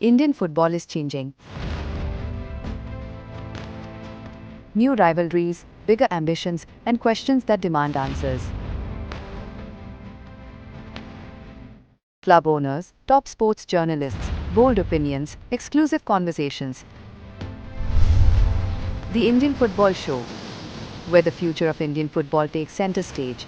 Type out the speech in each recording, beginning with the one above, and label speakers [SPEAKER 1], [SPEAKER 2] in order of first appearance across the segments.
[SPEAKER 1] Indian football is changing. New rivalries, bigger ambitions, and questions that demand answers. Club owners, top sports journalists, bold opinions, exclusive conversations. The Indian Football Show, where the future of Indian football takes center stage.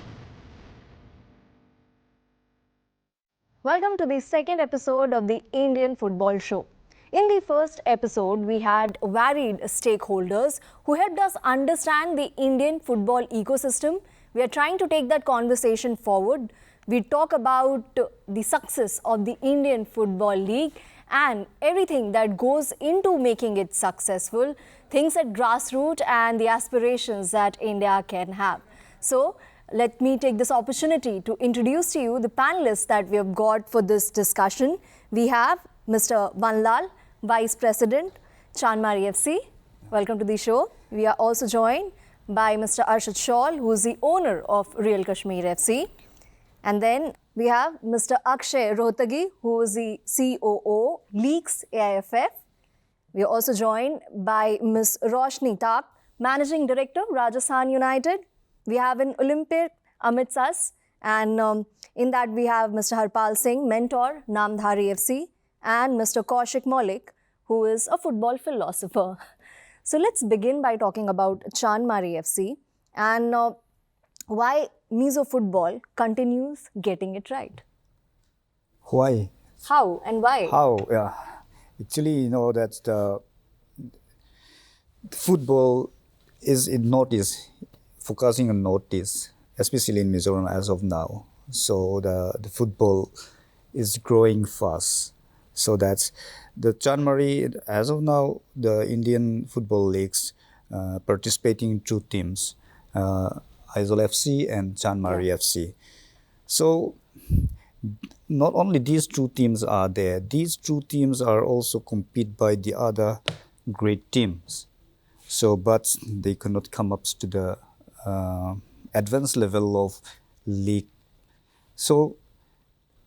[SPEAKER 2] Welcome to the second episode of the Indian Football Show. In the first episode, we had varied stakeholders who helped us understand the Indian football ecosystem. We are trying to take that conversation forward. We talk about the success of the Indian Football League and everything that goes into making it successful, things at grassroots and the aspirations that India can have. So, let me take this opportunity to introduce to you the panelists that we have got for this discussion. We have Mr. Banlal, Vice President, Chanmari FC. Welcome to the show. We are also joined by Mr. Arshad Shawl, who is the owner of Real Kashmir FC. And then we have Mr. Akshay Rohtagi, who is the COO, Leaks AIFF. We are also joined by Ms. Roshni Tak, Managing Director, Rajasthan United. We have an Olympic amidst us, and in that we have Mr. Harpal Singh, mentor, Namdhari FC, and Mr. Kaushik Maulik, who is a football philosopher. So let's begin by talking about Chanmari FC and why Mizo football continues getting it right.
[SPEAKER 3] Why?
[SPEAKER 2] How and why?
[SPEAKER 3] How? Yeah. Actually, that the football is in Northeast, focusing on Northeast, especially in Mizoram as of now. So the football is growing fast. So that's the Chanmari, as of now, the Indian Football Leagues participating in two teams, Aizawl FC and Chanmari FC. So not only these two teams are there, these two teams are also competed by the other great teams. So, but they cannot come up to the advanced level of league. So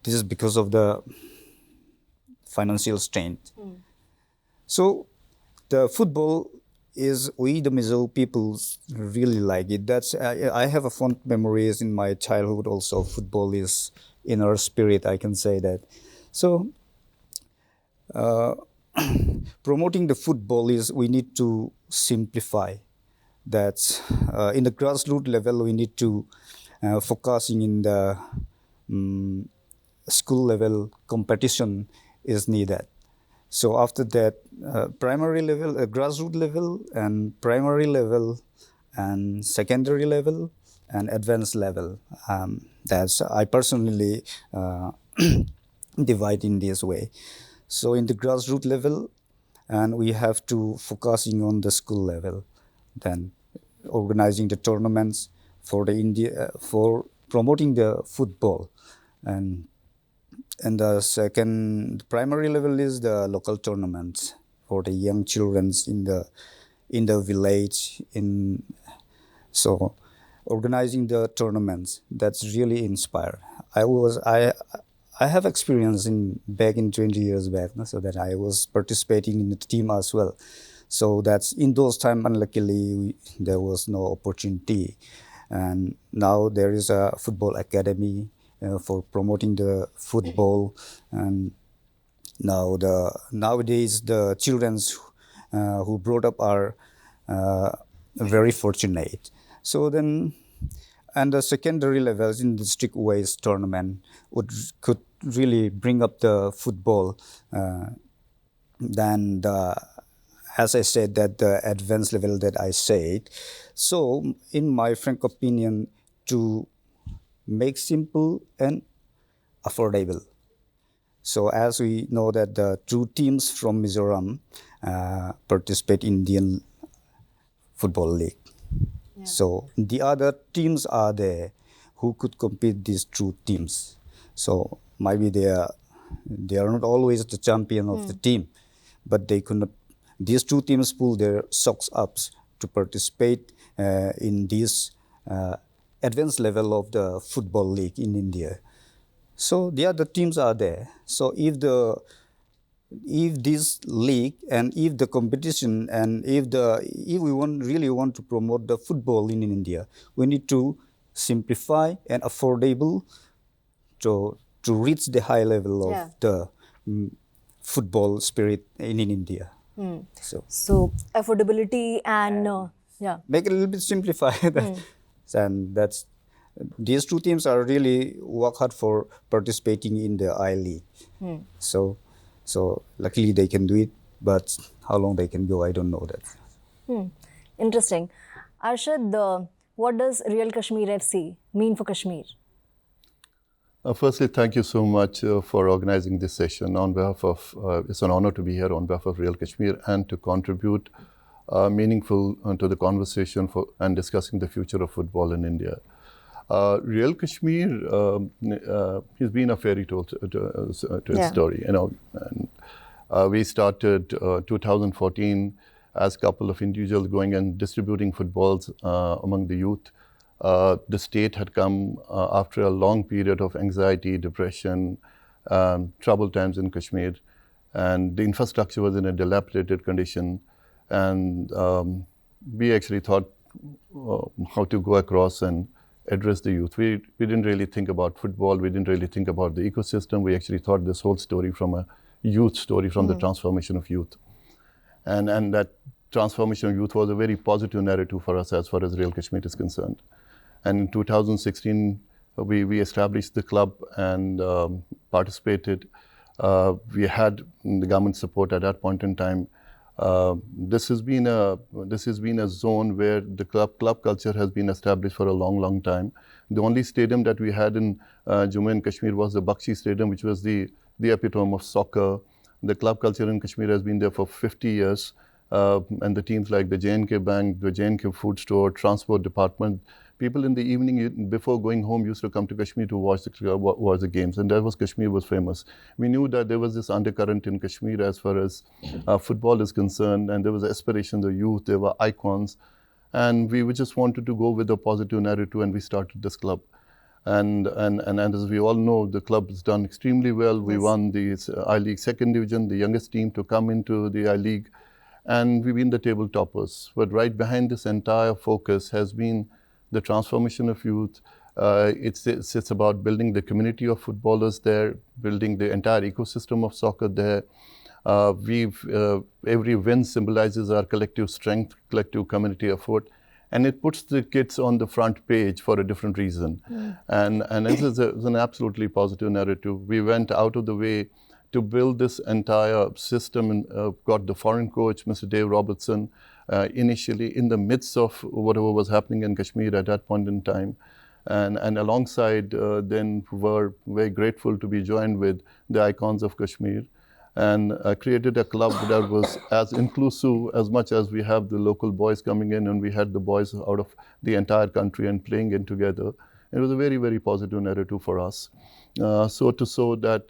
[SPEAKER 3] this is because of the financial strength. So the football is, we the Mizo people really like it. That's I have a fond memories in my childhood also. Football is in our spirit, I can say that. So promoting the football is, we need to simplify that. In the grassroots level, we need to focusing in the school level competition is needed. So after that, primary level, grassroots level, and primary level, and secondary level, and advanced level. That's, I personally divide in this way. So in the grassroots level, and we have to focusing on the school level, then organizing the tournaments for the India for promoting the football, and the second primary level is the local tournaments for the young children in the village. So organizing the tournaments, that's really inspired. I have experience back in 20 years back, so that I was participating in the team as well. So that's in those times, unluckily, there was no opportunity. And now there is a football academy for promoting the football. And nowadays the children who brought up are very fortunate. So then, and the secondary levels in district ways tournament could really bring up the football. Then as I said, that the advanced level that I said. So in my frank opinion, to make simple and affordable. So as we know that the two teams from Mizoram participate in Indian Football League. Yeah. So the other teams are there who could compete these two teams. So maybe they are not always the champion of the team, but they could not. These two teams pull their socks up to participate in this advanced level of the football league in India. So the other teams are there. So if the if this league and if the competition and if we really want to promote the football in India, we need to simplify and affordable to reach the high level of the football spirit in India.
[SPEAKER 2] So affordability and
[SPEAKER 3] Make it a little bit simplified. And that's these two teams are really work hard for participating in the I League. So luckily they can do it, but how long they can go, I don't know that.
[SPEAKER 2] Interesting. Arshad, what does Real Kashmir FC mean for Kashmir?
[SPEAKER 4] Firstly, thank you so much for organizing this session. On behalf of, it's an honor to be here on behalf of Real Kashmir and to contribute meaningful to the conversation and discussing the future of football in India. Real Kashmir has been a fairy tale to its story, you know. And, we started 2014 as a couple of individuals going and distributing footballs among the youth. The state had come after a long period of anxiety, depression, troubled times in Kashmir, and the infrastructure was in a dilapidated condition. And we actually thought how to go across and address the youth. We didn't really think about football. We didn't really think about the ecosystem. We actually thought this whole story from a youth story, from the transformation of youth. And that transformation of youth was a very positive narrative for us as far as Real Kashmir is concerned. And in 2016, we established the club and participated. We had the government support at that point in time. This has been a zone where the club culture has been established for a long time. The only stadium that we had in Jammu and Kashmir was the Bakshi Stadium, which was the epitome of soccer. The club culture in Kashmir has been there for 50 years. And the teams like the J&K Bank, the J&K Food Store, Transport Department, people in the evening before going home used to come to Kashmir to watch the games, and that was Kashmir was famous. We knew that there was this undercurrent in Kashmir as far as football is concerned, and there was aspiration, the youth, there were icons, and we just wanted to go with a positive narrative, and we started this club. And as we all know, the club has done extremely well. We won the I-League second division, the youngest team to come into the I-League, and we've been the table toppers. But right behind this entire focus has been the transformation of youth. It's about building the community of footballers there, building the entire ecosystem of soccer there. Every win symbolizes our collective strength, collective community effort, and it puts the kids on the front page for a different reason. And this is an absolutely positive narrative. We went out of the way to build this entire system and got the foreign coach, Mr. Dave Robertson, initially in the midst of whatever was happening in Kashmir at that point in time. And alongside then were very grateful to be joined with the icons of Kashmir and created a club that was as inclusive as much as we have the local boys coming in, and we had the boys out of the entire country and playing in together. It was a very, very positive narrative for us. So that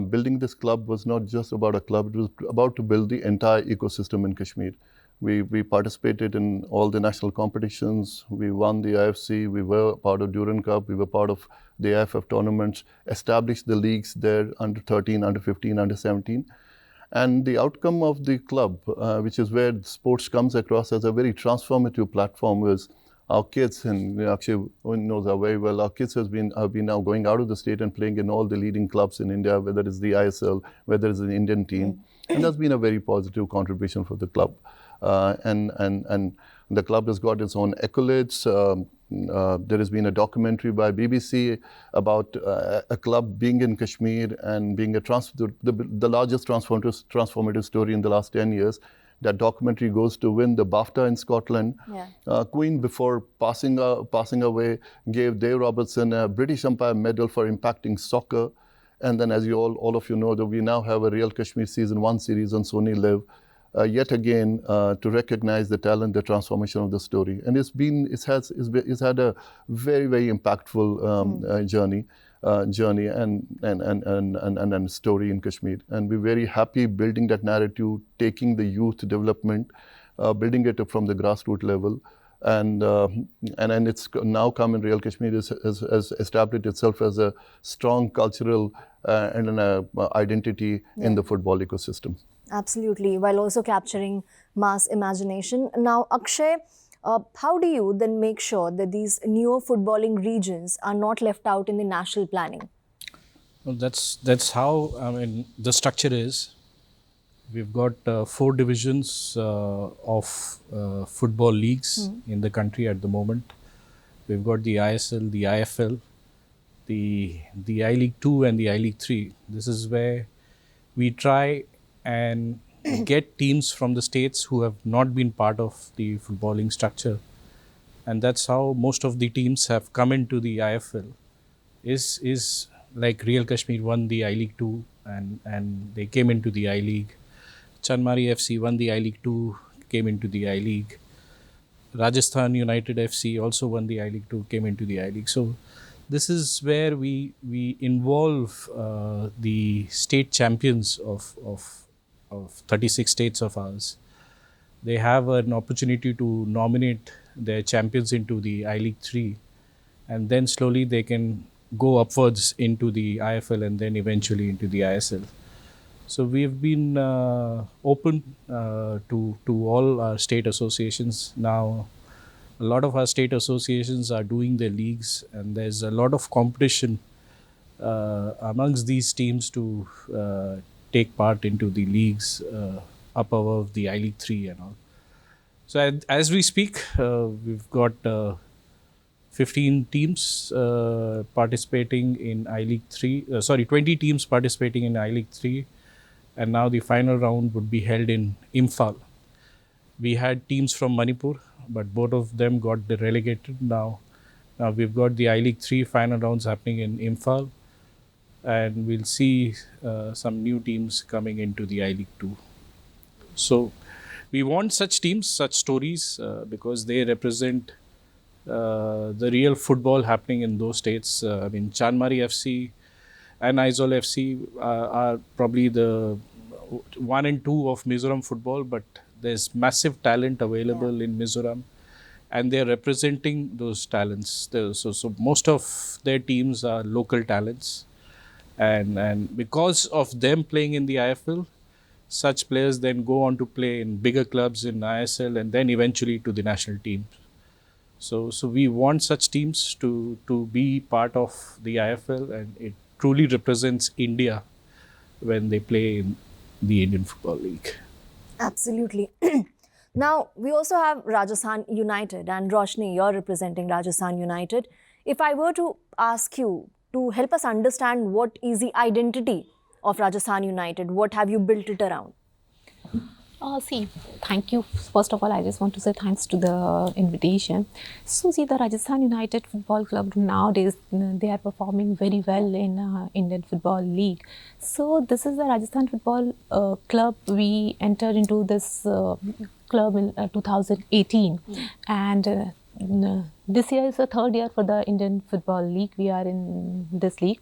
[SPEAKER 4] building this club was not just about a club, it was about to build the entire ecosystem in Kashmir. We participated in all the national competitions. We won the IFC. We were part of Duran Cup. We were part of the AFF tournaments, established the leagues there, under 13, under 15, under 17. And the outcome of the club, which is where sports comes across as a very transformative platform, was our kids, and Akshay knows that very well, our kids have been now going out of the state and playing in all the leading clubs in India, whether it's the ISL, whether it's an Indian team. And that's been a very positive contribution for the club. And the club has got its own accolades. There has been a documentary by BBC about a club being in Kashmir and being the largest transformative story in the last 10 years. That documentary goes to win the BAFTA in Scotland. Queen, before passing away, gave Dave Robertson a British Empire Medal for impacting soccer. And then, as you all of you know, that we now have a Real Kashmir Season 1 series on Sony Live. Yet again, to recognize the talent, the transformation of the story. And it's had a very, very impactful journey and story in Kashmir. And we're very happy building that narrative, taking the youth development, building it from the grassroots level. And it's now come in Real Kashmir has established itself as a strong cultural and an identity in the football ecosystem.
[SPEAKER 2] Absolutely, while also capturing mass imagination. Now, Akshay, how do you then make sure that these newer footballing regions are not left out in the national planning?
[SPEAKER 5] Well, that's how the structure is. We've got 4 divisions of football leagues in the country at the moment. We've got the ISL, the IFL, the I League 2 and the I League 3. This is where we try and get teams from the states who have not been part of the footballing structure. And that's how most of the teams have come into the IFL. Is like Real Kashmir won the I League 2 and they came into the I League. Chanmari FC won the I League 2, came into the I League. Rajasthan United FC also won the I League 2, came into the I League. So this is where we involve the state champions of 36 states of ours. They have an opportunity to nominate their champions into the I League 3, and then slowly they can go upwards into the IFL and then eventually into the ISL. So we've been open to all our state associations now. A lot of our state associations are doing their leagues, and there's a lot of competition amongst these teams to take part into the leagues up above the I League 3 and all. So as we speak, we've got 15 teams participating in I League 3. 20 teams participating in I League 3. And now the final round would be held in Imphal. We had teams from Manipur, but both of them got relegated now. Now we've got the I League 3 final rounds happening in Imphal, and we'll see some new teams coming into the I League 2. So we want such teams, such stories, because they represent the real football happening in those states. Chanmari FC and Aizawl FC are probably the 1 and 2 of Mizoram football, but there's massive talent available in Mizoram, and they're representing those talents. So most of their teams are local talents, and because of them playing in the IFL, such players then go on to play in bigger clubs in ISL and then eventually to the national team. So we want such teams to be part of the IFL, and it truly represents India when they play in the Indian Football League.
[SPEAKER 2] Absolutely. Now, we also have Rajasthan United, and Roshni, you're representing Rajasthan United. If I were to ask you to help us understand what is the identity of Rajasthan United, what have you built it around?
[SPEAKER 6] Thank you. First of all, I just want to say thanks to the invitation. So, the Rajasthan United Football Club nowadays, they are performing very well in Indian Football League. So, this is the Rajasthan Football Club. We entered into this club in 2018. And this year is the 3rd year for the Indian Football League. We are in this league.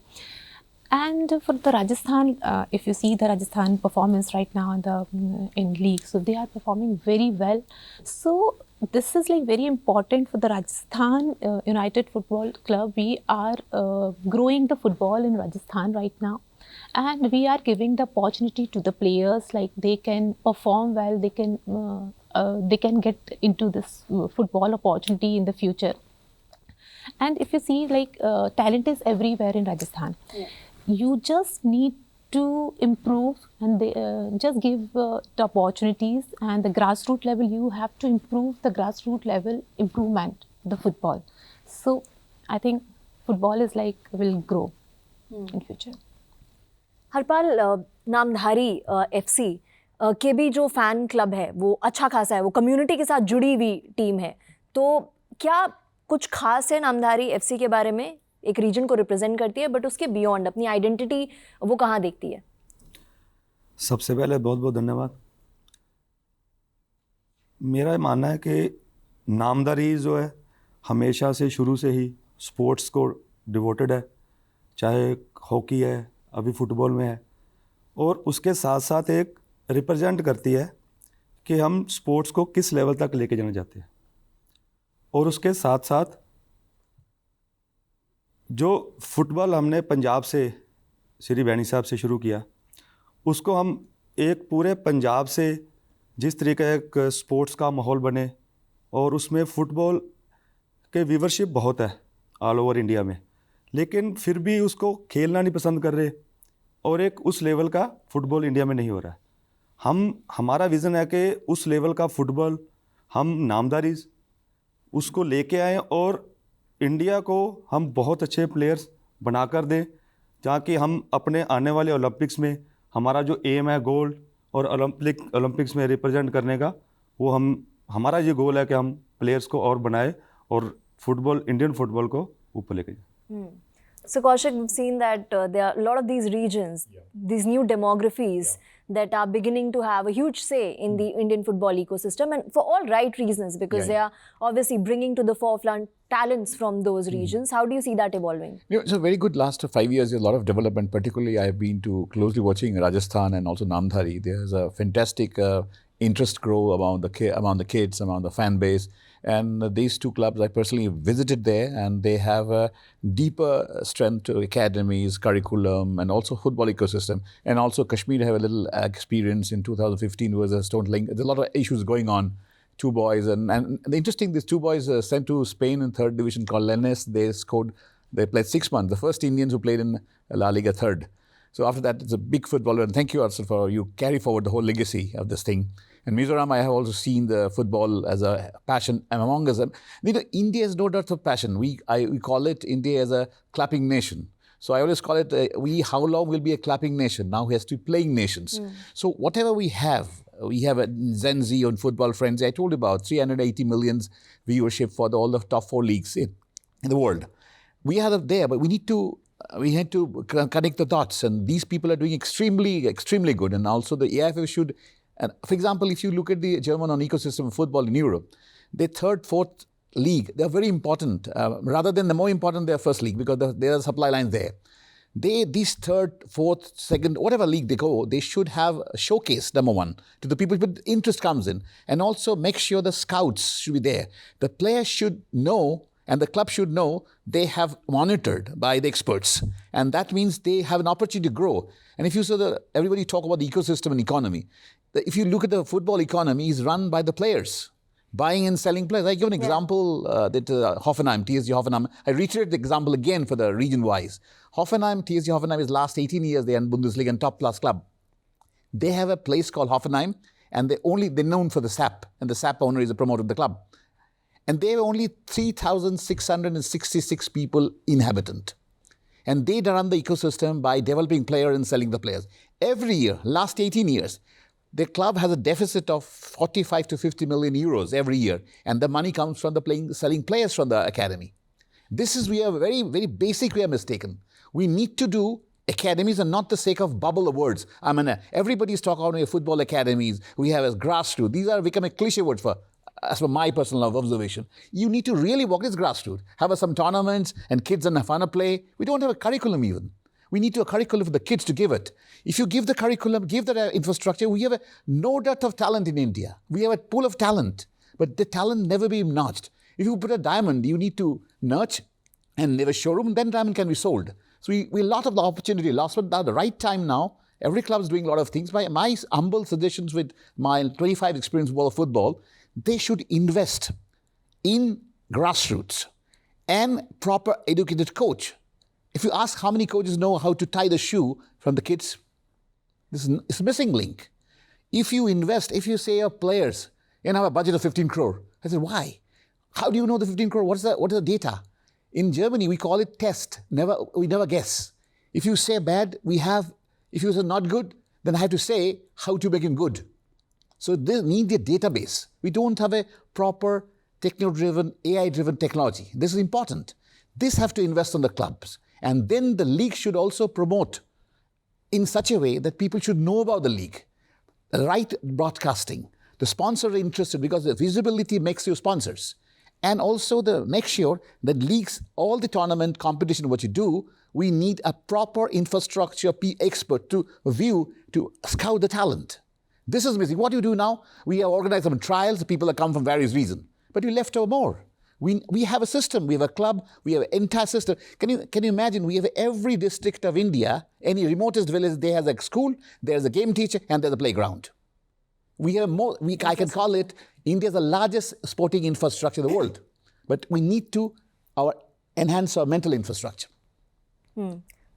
[SPEAKER 6] And for the Rajasthan, if you see the Rajasthan performance right now in league, so they are performing very well. So this is like very important for the Rajasthan United Football Club. We are growing the football in Rajasthan right now, and we are giving the opportunity to the players, like they can perform well, they can get into this football opportunity in the future. And if you see, like talent is everywhere in Rajasthan. Yeah. You just need to improve, and they just give the opportunities, and the grassroots level, you have to improve the grassroots level improvement, the football. So I think football is like will grow in future.
[SPEAKER 2] Harpal, Namdhari FC के भी जो fan club है वो अच्छा खासा है, वो community के साथ जुड़ी हुई टीम है, तो क्या कुछ खास है नामधारी FC के बारे में? एक रीजन को रिप्रेजेंट करती है, बट उसके बियॉन्ड अपनी आइडेंटिटी वो कहाँ देखती है?
[SPEAKER 7] सबसे पहले बहुत बहुत धन्यवाद। मेरा मानना है कि नामधारी जो है हमेशा से शुरू से ही स्पोर्ट्स को डिवोटेड है, चाहे हॉकी है, अभी फुटबॉल में है, और उसके साथ साथ एक रिप्रेजेंट करती है कि हम स्पोर्ट्स को किस लेवल तक लेके जाना चाहते हैं। और उसके साथ साथ जो फुटबॉल हमने पंजाब से श्री बैनी साहब से शुरू किया, उसको हम एक पूरे पंजाब से जिस तरीके एक स्पोर्ट्स का माहौल बने, और उसमें फ़ुटबॉल के व्यूवरशिप बहुत है ऑल ओवर इंडिया में, लेकिन फिर भी उसको खेलना नहीं पसंद कर रहे, और एक उस लेवल का फ़ुटबॉल इंडिया में नहीं हो रहा है। हमारा विज़न है कि उस लेवल का फ़ुटबॉल हम नामदारी उसको लेके आएँ और इंडिया को हम बहुत अच्छे प्लेयर्स बनाकर दें, जहाँ कि हम अपने आने वाले ओलंपिक्स में हमारा जो एम है गोल्ड और ओलंपिक्स में रिप्रेजेंट करने का, वो हमारा ये गोल है कि हम प्लेयर्स को और बनाए और फुटबॉल, इंडियन फुटबॉल को ऊपर लेके जाए।
[SPEAKER 2] So Kaushik, we've seen that there are a lot of these regions, these new demographies that are beginning to have a huge say in the Indian football ecosystem, and for all right reasons, because they are obviously bringing to the forefront talents from those regions. How do you see that evolving?
[SPEAKER 8] It's a very good last 5 years. There's a lot of development. Particularly, I've been to closely watching Rajasthan and also Namdhari. There's a fantastic interest grow among the kids, among the fan base. And these two clubs, I personally visited there, and they have a deeper strength to academies, curriculum, and also football ecosystem. And also Kashmir have a little experience in 2015 was a stone link. There's a lot of issues going on. Two boys, and interesting, these two boys sent to Spain in third division called Lenes. They played 6 months. The first Indians who played in La Liga third. So after that, it's a big footballer. And thank you, Arsul, for you carry forward the whole legacy of this thing. And Mizoram, I have also seen the football as a passion among us. India is no doubt of passion. We call it India as a clapping nation. So I always call it, how long will be a clapping nation? Now he has to be playing nations. So whatever we have a Gen Z on Football Frenzy. I told you about 380 million viewership for all the top 4 leagues in the world. We have there, but we need to connect the dots. And these people are doing extremely, extremely good. And also the AIFF should. And for example, if you look at the German ecosystem of football in Europe, their third, fourth league, they're very important. Rather than the more important, their first league, because there are supply lines there. These third, fourth, second, whatever league they go, they should have a showcase, number one, to the people, but interest comes in. And also make sure the scouts should be there. The players should know, and the club should know, they have monitored by the experts. And that means they have an opportunity to grow. And if you saw everybody talk about the ecosystem and economy, if you look at the football economy, is run by the players, buying and selling players. I give an example that Hoffenheim, TSG Hoffenheim. I reiterate the example again for the region-wise. Hoffenheim, TSG Hoffenheim is last 18 years they are in Bundesliga and top-class club. They have a place called Hoffenheim, and they're known for the SAP, and the SAP owner is a promoter of the club. And they have only 3,666 people inhabitant. And they run the ecosystem by developing players and selling the players. Every year, last 18 years, the club has a deficit of 45 to 50 million euros every year. And the money comes from selling players from the academy. We are very, very basic, we are mistaken. We need to do academies and not the sake of bubble of words. I mean, everybody's talking about football academies. We have as grassroots. These are become a cliche word as for my personal observation. You need to really work as grassroots. Have some tournaments and kids and have fun to play. We don't have a curriculum even. We need a curriculum for the kids to give it. If you give the curriculum, give the infrastructure, we have no dearth of talent in India. We have a pool of talent, but the talent never be nurtured. If you put a diamond, you need to nurture and have a showroom, then diamond can be sold. So we lot of the opportunity lost, but now the right time now, every club is doing a lot of things. My humble suggestions with my 25 experience of football, they should invest in grassroots and proper educated coach. If you ask how many coaches know how to tie the shoe from the kids, this is a missing link. If you invest, if you say your players, have a budget of 15 crore. I said, why? How do you know the 15 crore? What is the data? In Germany, we call it test. We never guess. If you say bad, if you say not good, then I have to say how to make it good. So they need a database. We don't have a proper techno-driven, AI-driven technology. This is important. This have to invest on the clubs. And then the league should also promote in such a way that people should know about the league. The right broadcasting. The sponsors are interested because the visibility makes you sponsors. And also make sure that leagues, all the tournament competition, what you do, we need a proper infrastructure expert to view, to scout the talent. This is missing. What do you do now? We have organized some trials. People have come from various reasons. But you left over more. We have a system, we have a club, we have an entire system. Can you imagine, we have every district of India, any remotest village, there has a school, there's a game teacher, and there's a playground. We have more, I can call it India's the largest sporting infrastructure in the world. But we need to enhance our mental infrastructure.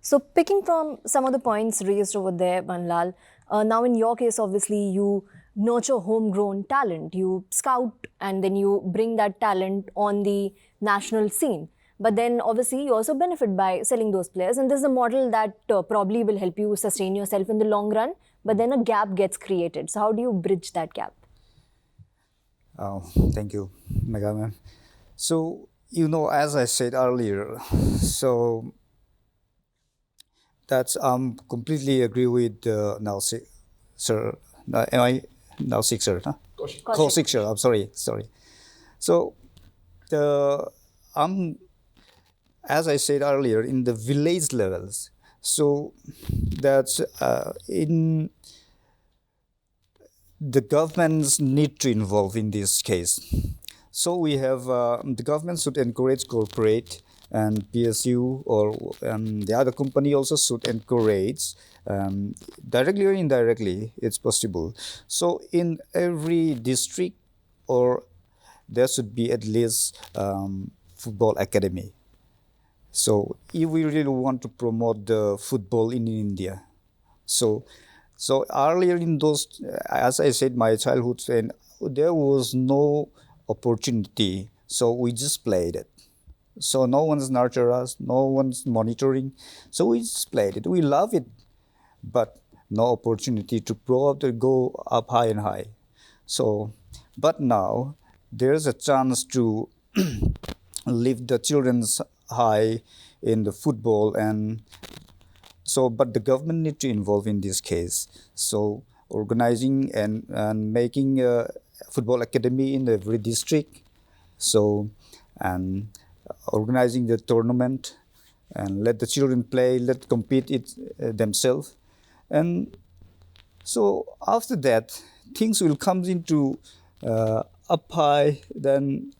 [SPEAKER 2] So picking from some of the points raised over there, Banlal, now in your case, obviously, you nurture homegrown talent. You scout and then you bring that talent on the national scene. But then obviously you also benefit by selling those players. And this is a model that probably will help you sustain yourself in the long run. But then a gap gets created. So how do you bridge that gap?
[SPEAKER 3] Thank you, Megha ma'am. So, as I said earlier, so that's completely agree with Nausik, sir. Am I Nausik, sir? Huh? Kaushik, sir. I'm sorry. So, as I said earlier, in the village levels, so that's in the governments need to involve in this case. So we have the government should encourage corporate and PSU or the other company also should encourage directly or indirectly, it's possible. So in every district or there should be at least football academy. So if we really want to promote the football in India, so earlier in those, as I said, my childhood, and there was no opportunity, so we just played it. So no one's nurtured us, no one's monitoring, so we just played it. We love it, but no opportunity to grow up, to go up high and high. So, but now there's a chance to lift the children's high in the football, and so but the government need to involve in this case. So organizing and making a football academy in every district, so and organizing the tournament and let the children play, let compete themselves, and so after that things will come into up high. Then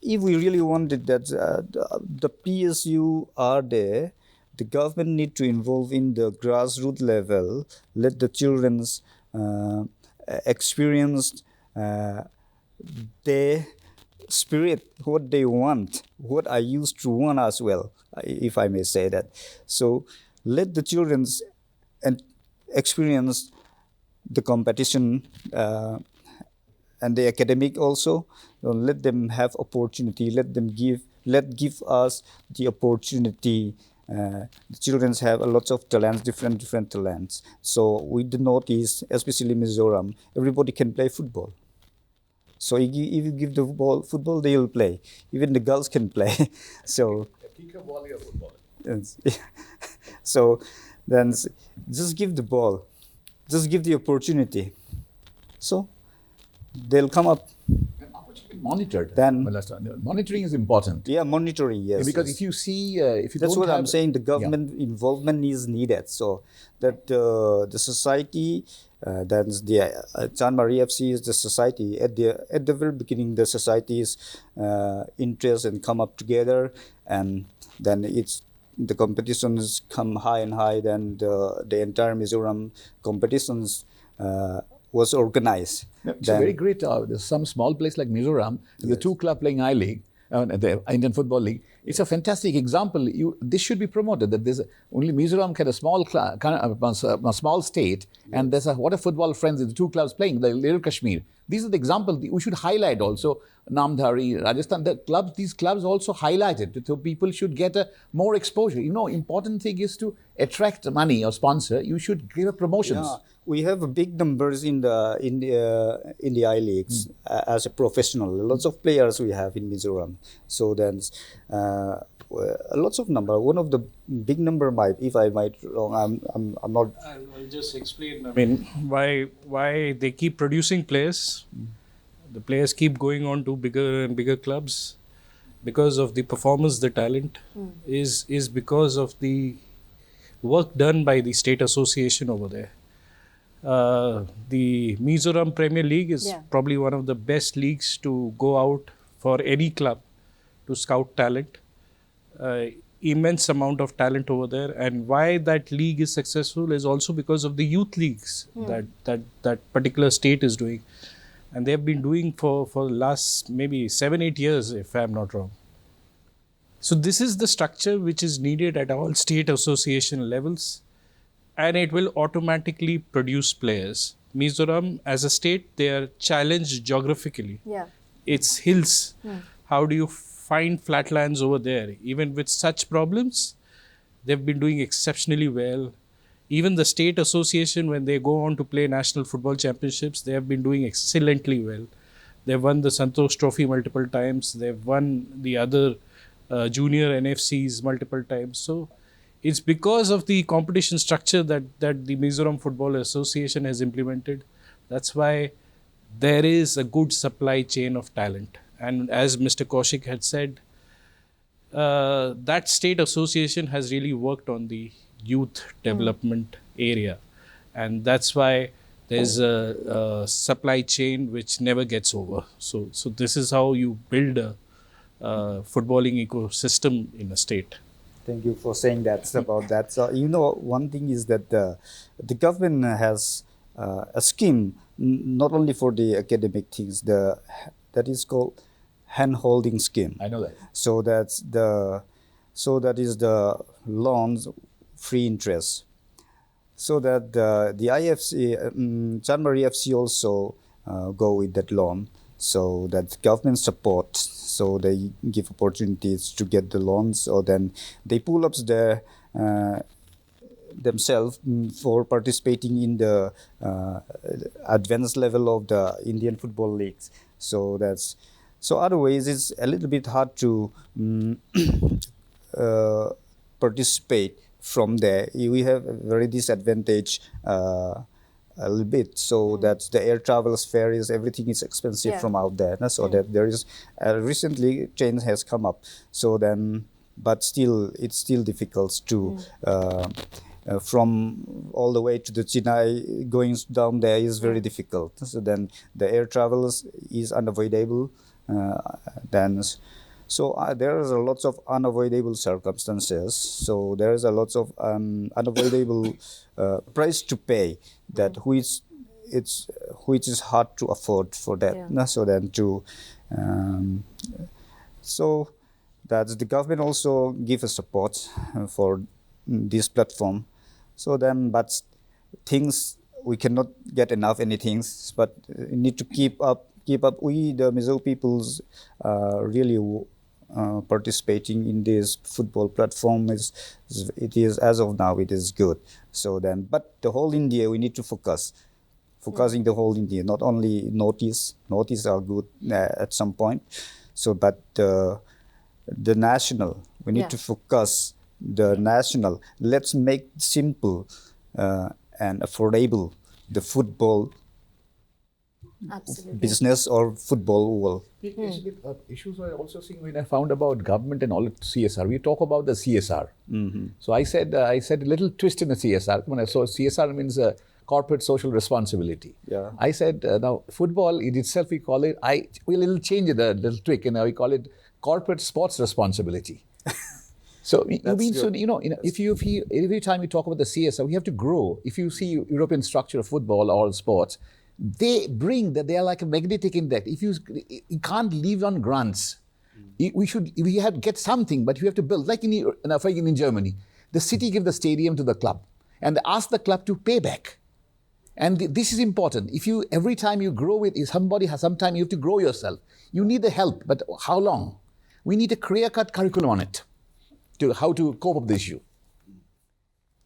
[SPEAKER 3] if we really wanted that the PSU are there, the government need to involve in the grassroots level, let the children's experience their spirit, what they want, what I used to want as well, if I may say that. So let the children's experience the competition and the academic also. Let them have opportunity. Let give us the opportunity. The children have a lot of talents, different talents. So with the Northeast, especially Mizoram, everybody can play football. So if you give the football, they will play. Even the girls can play. So
[SPEAKER 8] Kick a volley of football.
[SPEAKER 3] So then just give the ball, just give the opportunity. So they'll come up.
[SPEAKER 8] Monitored.
[SPEAKER 3] Then
[SPEAKER 8] monitoring is important.
[SPEAKER 3] Yeah, monitoring. Yes.
[SPEAKER 8] Because
[SPEAKER 3] yes.
[SPEAKER 8] if you see, if you
[SPEAKER 3] that's
[SPEAKER 8] don't
[SPEAKER 3] what
[SPEAKER 8] have,
[SPEAKER 3] I'm saying. The government involvement is needed. So that the society, then the Chan Marie FC is the society at the very beginning. The society's interest and come up together, and then the competitions come high and high. Then the entire Mizoram competitions was organized.
[SPEAKER 8] It's very great. There's some small place like Mizoram, the two club playing I-League, the Indian Football League. It's a fantastic example. This should be promoted. That there's only Mizoram can a small state, and there's what a football friends the two clubs playing, the little Kashmir. These are the examples we should highlight also. Namdhari, Rajasthan, these clubs also highlighted. So people should get more exposure. Important thing is to attract money or sponsor. You should give promotions.
[SPEAKER 3] Yeah, we have big numbers in the I-Leagues as a professional. Lots of players we have in Mizoram. So then lots of number. One of the big number if I might wrong, I'm not.
[SPEAKER 5] I'll just explain. I mean, why they keep producing players. The players keep going on to bigger and bigger clubs because of the performance, the talent is because of the work done by the state association over there. The Mizoram Premier League is probably one of the best leagues to go out for any club to scout talent. Immense amount of talent over there, and why that league is successful is also because of the youth leagues that particular state is doing, and they have been doing for the last maybe 7-8 years, if I am not wrong. So this is the structure which is needed at all state association levels, and it will automatically produce players. Mizoram as a state, they are challenged geographically.
[SPEAKER 2] Yeah.
[SPEAKER 5] It's hills. How do you find flatlands over there? Even with such problems, they've been doing exceptionally well. Even the state association, when they go on to play national football championships, they have been doing excellently well. They've won the Santosh Trophy multiple times. They've won the other junior NFCs multiple times. So it's because of the competition structure that the Mizoram Football Association has implemented. That's why there is a good supply chain of talent. And as Mr. Kaushik had said, that state association has really worked on the youth development area. And that's why there's a supply chain which never gets over. So this is how you build a footballing ecosystem in a state.
[SPEAKER 3] Thank you for saying that about that. So, one thing is that the government has a scheme, not only for the academic things, that is called hand-holding scheme.
[SPEAKER 8] I know that.
[SPEAKER 3] So that is the loans free interest. So that the IFC, Chanmari FC also go with that loan. So that government support. So they give opportunities to get the loans, or then they pull up their themselves for participating in the advanced level of the Indian football leagues. So otherwise it's a little bit hard to participate from there. We have a very disadvantage a little bit, so that's the air travels, ferries, everything is expensive from out there. So that there is recently change has come up. So then, but still, it's still difficult to from all the way to the Chennai, going down there is very difficult. So then the air travels is unavoidable. There is a lots of unavoidable circumstances. So there is a lots of unavoidable price to pay that which is hard to afford for that. So then so that the government also give a support for this platform. So then, but things we cannot get enough anything, but we need to keep up. We the Mizo peoples really participating in this football platform it is as of now it is good. So then, but the whole India we need to focusing the whole India, not only Northeast are good at some point. So but the national we need to focus the national. Let's make simple and affordable the football business or football world.
[SPEAKER 8] Issues I also seeing when I found about government and all CSR. We talk about the CSR. So I said a little twist in the CSR. When I saw CSR means corporate social responsibility.
[SPEAKER 3] Yeah.
[SPEAKER 8] I said now football in itself we call it. We little change the little trick and we call it corporate sports responsibility. So if you every time we talk about the CSR, we have to grow. If you see European structure of football or sports, they bring that they are like a magnetic index. If you can't live on grants, we have to get something, but you have to build. Like in Germany, the city give the stadium to the club, and they ask the club to pay back. And this is important. If you every time you grow with sometime you have to grow yourself. You need the help, but how long? We need a clear-cut curriculum on it to how to cope up with the issue.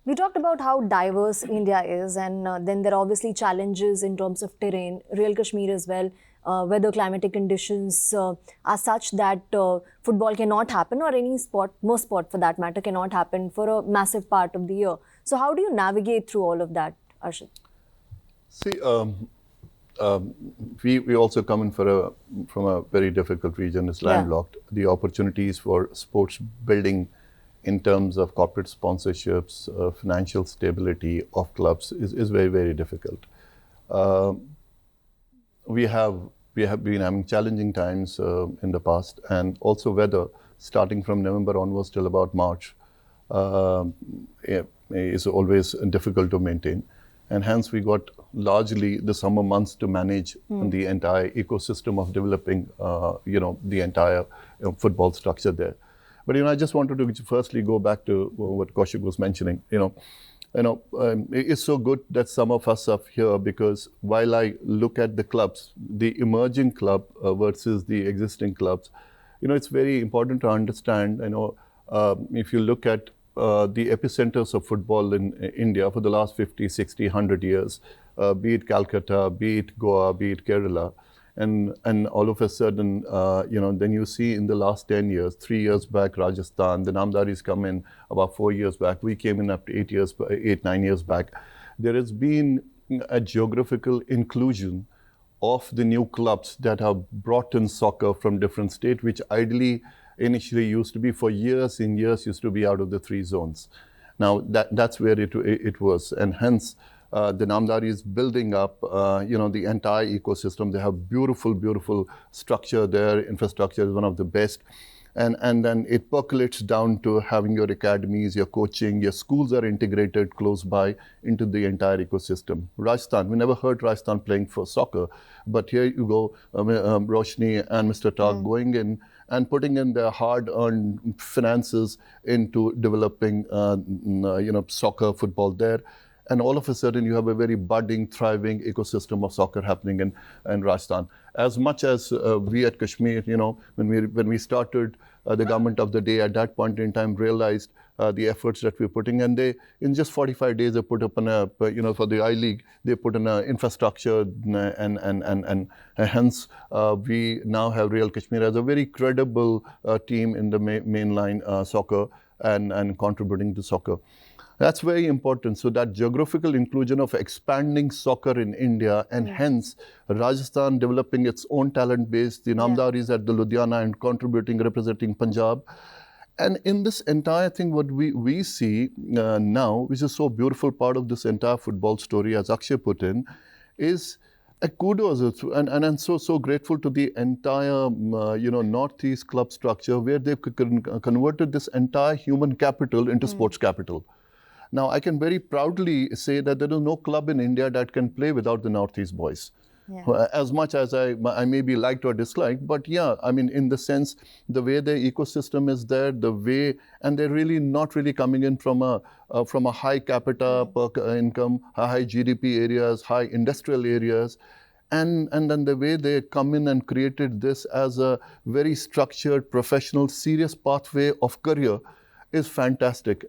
[SPEAKER 2] We talked about how diverse India is, and then there are obviously challenges in terms of terrain, real Kashmir as well. Weather climatic conditions are such that football cannot happen, or any sport, most sport for that matter, cannot happen for a massive part of the year. So how do you navigate through all of that, Arshad?
[SPEAKER 4] See, we also come in from a very difficult region. It's landlocked. The opportunities for sports building in terms of corporate sponsorships, financial stability of clubs is very, very difficult. We have we have been having challenging times in the past, and also weather starting from November onwards till about March is always difficult to maintain. And hence we got largely the summer months to manage the entire ecosystem of developing, the entire football structure there. But, I just wanted to firstly go back to what Kaushik was mentioning. It's so good that some of us are here, because while I look at the clubs, the emerging club versus the existing clubs, it's very important to understand, if you look at the epicenters of football in India for the last 50, 60, 100 years, be it Calcutta, be it Goa, be it Kerala, and all of a sudden, then you see in the last 10 years, 3 years back, Rajasthan, the Namdaris come in about 4 years back, we came in up to 8, 9 years back. There has been a geographical inclusion of the new clubs that have brought in soccer from different states, which ideally initially used to be for years and years used to be out of the 3 zones. Now that's where it was, and hence the Namdari is building up, the entire ecosystem. They have beautiful structure there. Infrastructure is one of the best. And then it percolates down to having your academies, your coaching, your schools are integrated close by into the entire ecosystem. Rajasthan, we never heard Rajasthan playing for soccer, but here you go, Roshni and Mr. Tag going in and putting in their hard-earned finances into developing, soccer, football there. And all of a sudden, you have a very budding, thriving ecosystem of soccer happening in Rajasthan. As much as we at Kashmir, when we started, the government of the day at that point in time realized the efforts that we're putting, and they, in just 45 days, they put up for the I-League, they put in an infrastructure, and hence we now have Real Kashmir as a very credible team in the mainline soccer and contributing to soccer. That's very important. So that geographical inclusion of expanding soccer in India, and hence Rajasthan developing its own talent base, the Namdaris at the Ludhiana and contributing, representing Punjab. And in this entire thing, what we see now, which is so beautiful part of this entire football story, as Akshay put in, is a kudos, and I'm so grateful to the entire Northeast club structure, where they've converted this entire human capital into sports capital. Now, I can very proudly say that there is no club in India that can play without the Northeast boys. Yeah. As much as I may be liked or disliked, but yeah, I mean, in the sense, the way the ecosystem is there, the way, and they're really not really coming in from a high capita per income, high GDP areas, high industrial areas. And then the way they come in and created this as a very structured, professional, serious pathway of career is fantastic.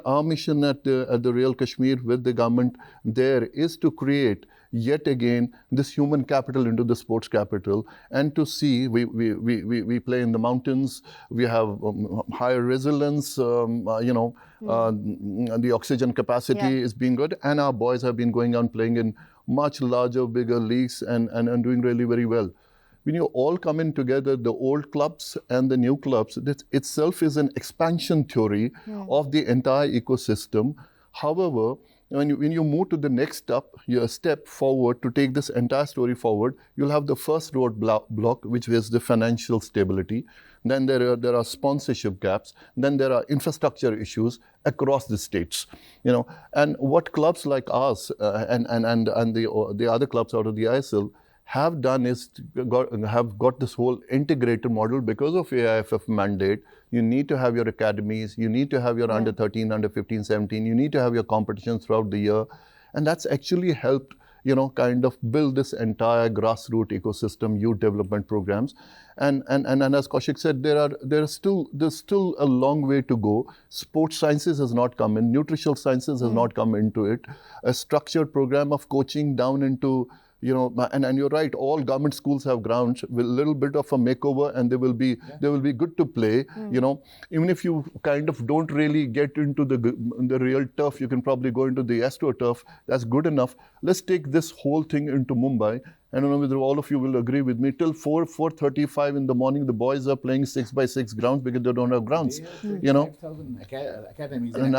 [SPEAKER 4] Our mission at the Real Kashmir with the government there is to create yet again this human capital into the sports capital, and to see we play in the mountains, we have higher resilience, the oxygen capacity is being good, and our boys have been going on playing in much larger, bigger leagues and doing really very well. When you all come in together, the old clubs and the new clubs, this itself is an expansion theory of the entire ecosystem. However, when you move to the next step forward to take this entire story forward, you'll have the first road block, which is the financial stability. Then there are sponsorship gaps. Then there are infrastructure issues across the states. And what clubs like us and the other clubs out of the ISL have done is have got this whole integrated model because of AIFF mandate. You need to have your academies, you need to have your under 13, under 15, 17, you need to have your competitions throughout the year. And that's actually helped, kind of build this entire grassroots ecosystem, youth development programs. And as Kaushik said, there's still a long way to go. Sports sciences has not come in, nutritional sciences has not come into it. A structured program of coaching down into, and you're right, all government schools have grounds with a little bit of a makeover, and they will be good to play. Even if you kind of don't really get into the real turf, you can probably go into the AstroTurf. That's good enough. Let's take this whole thing into Mumbai I don't know whether all of you will agree with me, till 4:35 in the morning, the boys are playing 6x6 grounds because they don't have grounds. You know,
[SPEAKER 8] 5,000 academies
[SPEAKER 4] and,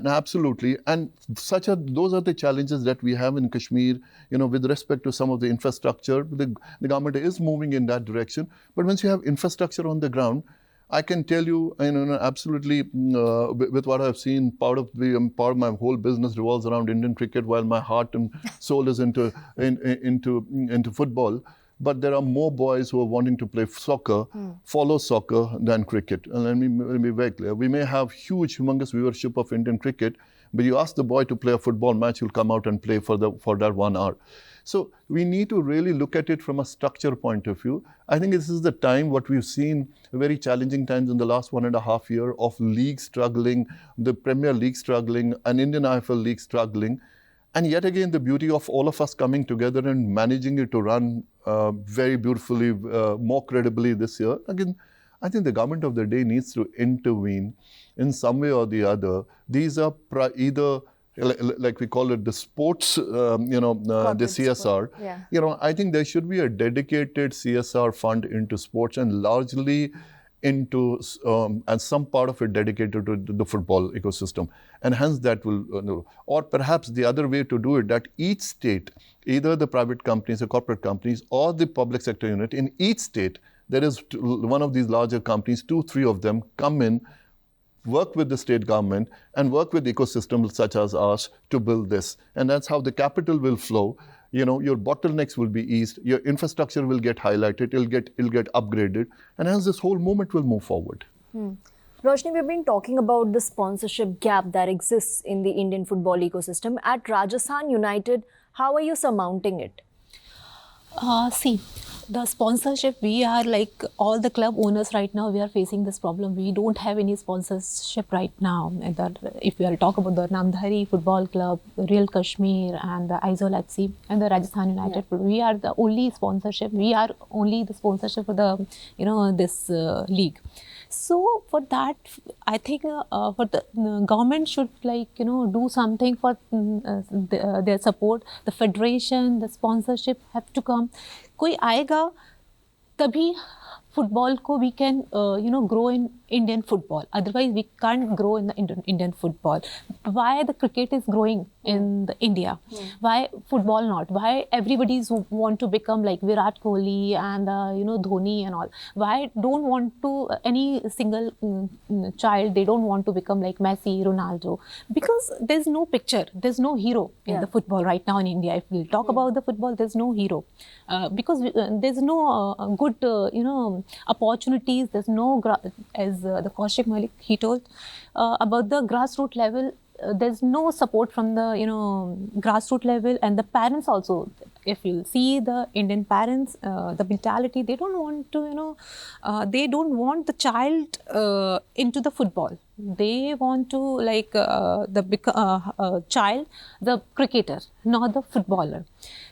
[SPEAKER 4] absolutely. And those are the challenges that we have in Kashmir, you know, with respect to some of the infrastructure. The government is moving in that direction. But once you have infrastructure on the ground, I can tell you, absolutely, with what I've seen, part of my whole business revolves around Indian cricket, while my heart and soul is into football. But there are more boys who are wanting to play soccer, follow soccer, than cricket. And let me be very clear. We may have humongous viewership of Indian cricket, but you ask the boy to play a football match, he'll come out and play for that 1 hour. So we need to really look at it from a structure point of view. I think this is the time, what we've seen, very challenging times in the last 1.5 years of league struggling, the Premier League struggling, an Indian IFL League struggling. And yet again, the beauty of all of us coming together and managing it to run very beautifully, more credibly this year. Again, I think the government of the day needs to intervene in some way or the other. These are either, like we call it, the sports, the CSR.
[SPEAKER 2] Yeah.
[SPEAKER 4] You know, I think there should be a dedicated CSR fund into sports, and largely into, and some part of it dedicated to the football ecosystem. And hence that will, or perhaps the other way to do it, that each state, either the private companies, the corporate companies, or the public sector unit, in each state, there is one of these larger companies, 2-3 of them come in, work with the state government and work with ecosystems such as ours to build this. And that's how the capital will flow. You know, your bottlenecks will be eased, your infrastructure will get highlighted, it'll get upgraded, and hence this whole movement will move forward.
[SPEAKER 2] Roshni, we've been talking about the sponsorship gap that exists in the Indian football ecosystem. At Rajasthan United, how are you surmounting it?
[SPEAKER 6] See, the sponsorship, we are like all the club owners right now, we are facing this problem. We don't have any sponsorship right now. And if we are talk about the Namdhari Football Club, Real Kashmir and the Aizawl FC and the Rajasthan United, we are the only sponsorship. We are only the sponsorship for the, this league. So for that, I think for the government should do something for their support. The federation, the sponsorship have to come. कोई आएगा तभी football ko we can grow in Indian football. Otherwise we can't grow in the Indian football. Why the cricket is growing in the India? Why football not? Why everybody want to become like Virat Kohli and Dhoni and all? Why don't want to any single child, they don't want to become like Messi, Ronaldo? Because there's no picture, there's no hero in the football right now in India. If we'll talk about the football, there's no hero because there's no good opportunities. There's no as the Kaushik Malik, he told about the grassroots level. There's no support from the grassroots level, and the parents also. If you see the Indian parents, the mentality, they don't want to they don't want the child into the football. They want to like the child, the cricketer, not the footballer.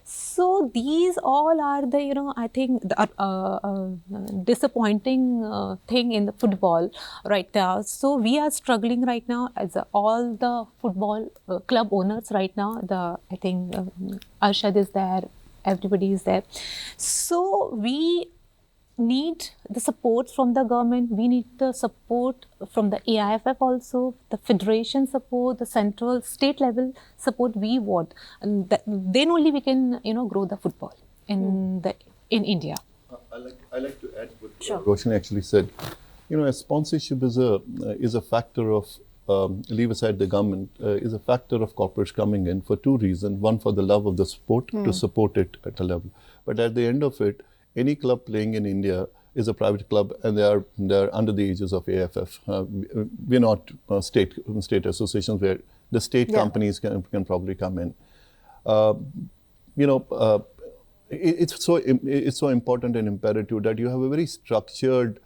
[SPEAKER 6] So these all are the I think the disappointing thing in the football right now. So we are struggling right now as all the football club owners right now. I think Arshad is there, everybody is there. So we need the support from the government. We need the support from the AIFF also, the federation support, the central, state level support we want. And then only we can, grow the football in India.
[SPEAKER 4] I like to add what Roshan actually said. A sponsorship is a factor of, leave aside the government, is a factor of corporates coming in for two reasons. One, for the love of the sport, to support it at a level. But at the end of it, any club playing in India is a private club, and they are under the aegis of AFF. We're not state associations where the state companies can probably come in. It's so important and imperative that you have a very structured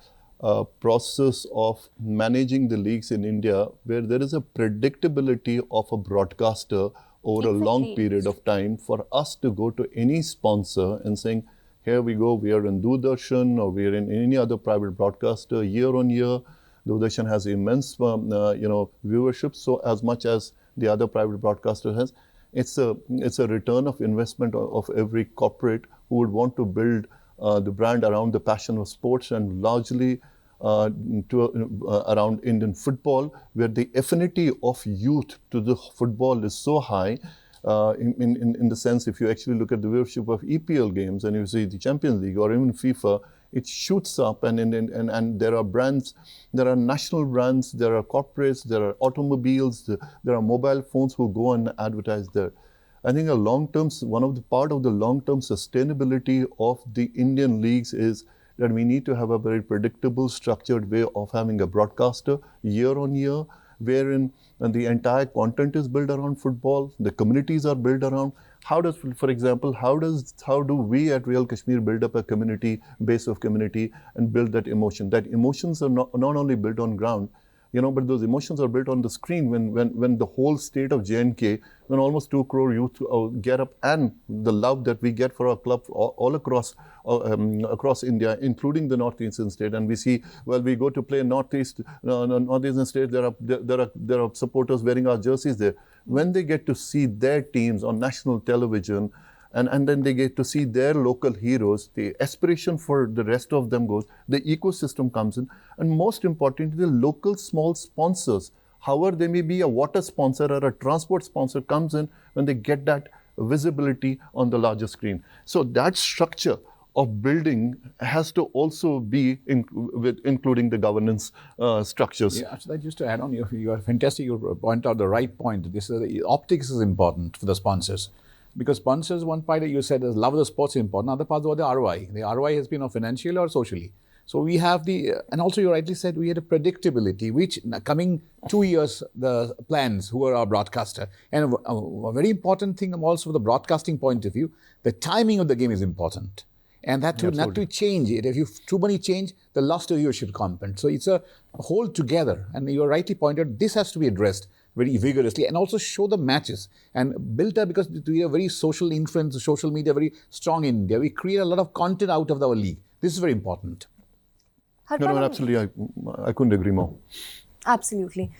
[SPEAKER 4] process of managing the leagues in India, where there is a predictability of a broadcaster over a long period of time for us to go to any sponsor and saying, here we go, we are in Doordarshan or we are in any other private broadcaster year on year. Doordarshan has immense viewership, so as much as the other private broadcaster has. It's a return of investment of every corporate who would want to build the brand around the passion of sports and largely around Indian football, where the affinity of youth to the football is so high. In the sense, if you actually look at the viewership of EPL games and you see the Champions League or even FIFA, it shoots up, and there are brands, there are national brands, there are corporates, there are automobiles, there are mobile phones who go and advertise there. I think part of the long-term sustainability of the Indian leagues is that we need to have a very predictable, structured way of having a broadcaster year on year, wherein the entire content is built around football, the communities are built around. How do we at Real Kashmir build up a base of community and build that emotion? That emotions are not only built on ground, but those emotions are built on the screen when the whole state of J&K, when almost 2 crore youth get up, and the love that we get for our club all across India, including the northeastern state, and we see, we go to play northeastern state, there are supporters wearing our jerseys there. When they get to see their teams on national television, and then they get to see their local heroes, the aspiration for the rest of them goes, the ecosystem comes in, and most importantly, the local small sponsors, however they may be a water sponsor or a transport sponsor, comes in when they get that visibility on the larger screen. So that structure of building has to also be including the governance structures.
[SPEAKER 8] Yeah, so that just to add on, you are fantastic. You point out the right point. The optics is important for the sponsors. Because sponsors, one part you said is love of the sports is important, other part was the ROI. The ROI has been financially or socially. So we have and also you rightly said we had a predictability, which coming 2 years, the plans, who are our broadcaster. And a very important thing also from the broadcasting point of view, the timing of the game is important. And that not to change it. If you too many change, the loss to viewership content. So it's a whole together. And you rightly pointed, this has to be addressed very vigorously, and also show the matches and build up, because we have very social influence, social media very strong in India. We create a lot of content out of our league. This is very important.
[SPEAKER 4] No, absolutely. I couldn't agree more.
[SPEAKER 2] Absolutely.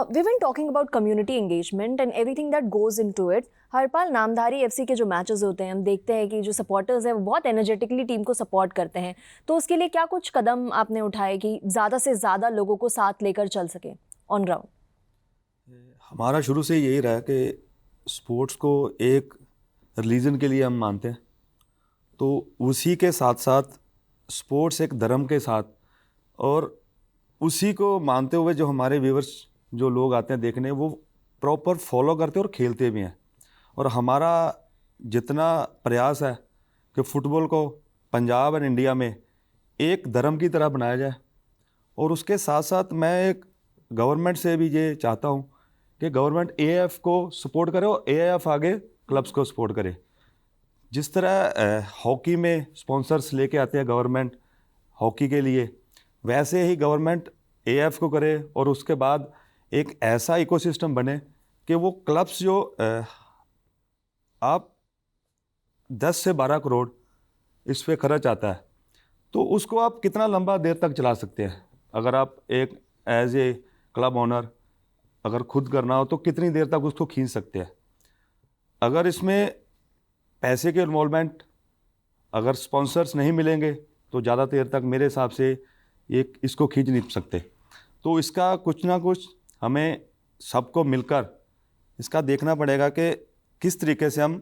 [SPEAKER 2] We've been talking about community engagement and everything that goes into it. Harpal, Namdhari FC के जो matches होते हैं, हम देखते हैं कि जो supporters हैं वो बहुत एनर्जेटिकली टीम को सपोर्ट करते हैं. तो उसके लिए क्या कुछ कदम आपने उठाए कि ज़्यादा से ज़्यादा लोगों को साथ लेकर चल सके ऑन ग्राउंड?
[SPEAKER 7] हमारा शुरू से यही रहा कि स्पोर्ट्स को एक रिलीजन के लिए हम मानते हैं, तो उसी के साथ साथ स्पोर्ट्स एक धर्म के साथ, और उसी को मानते हुए जो हमारे व्यूवर्स, जो लोग आते हैं देखने, वो प्रॉपर फॉलो करते हैं और खेलते भी हैं. और हमारा जितना प्रयास है कि फ़ुटबॉल को पंजाब और इंडिया में एक धर्म की तरह बनाया जाए. और उसके साथ साथ मैं एक गवर्नमेंट से भी ये चाहता हूँ कि गवर्नमेंट एएएफ को सपोर्ट करे और एएएफ आगे क्लब्स को सपोर्ट करे. जिस तरह हॉकी में स्पॉन्सर्स लेके आते हैं गवर्नमेंट हॉकी के लिए, वैसे ही गवर्नमेंट एएएफ को करे, और उसके बाद एक ऐसा इकोसिस्टम बने कि वो क्लब्स जो आप 10 से 12 करोड़ इस पे खर्च आता है, तो उसको आप कितना लंबा देर तक चला सकते हैं. अगर आप एक एज ए क्लब ओनर अगर खुद करना हो तो कितनी देर तक उसको खींच सकते हैं. अगर इसमें पैसे के इन्वॉल्वमेंट, अगर स्पॉन्सर्स नहीं मिलेंगे तो ज़्यादा देर तक मेरे हिसाब से इसको खींच नहीं सकते. तो इसका कुछ ना कुछ हमें सबको मिलकर इसका देखना पड़ेगा कि किस तरीके से हम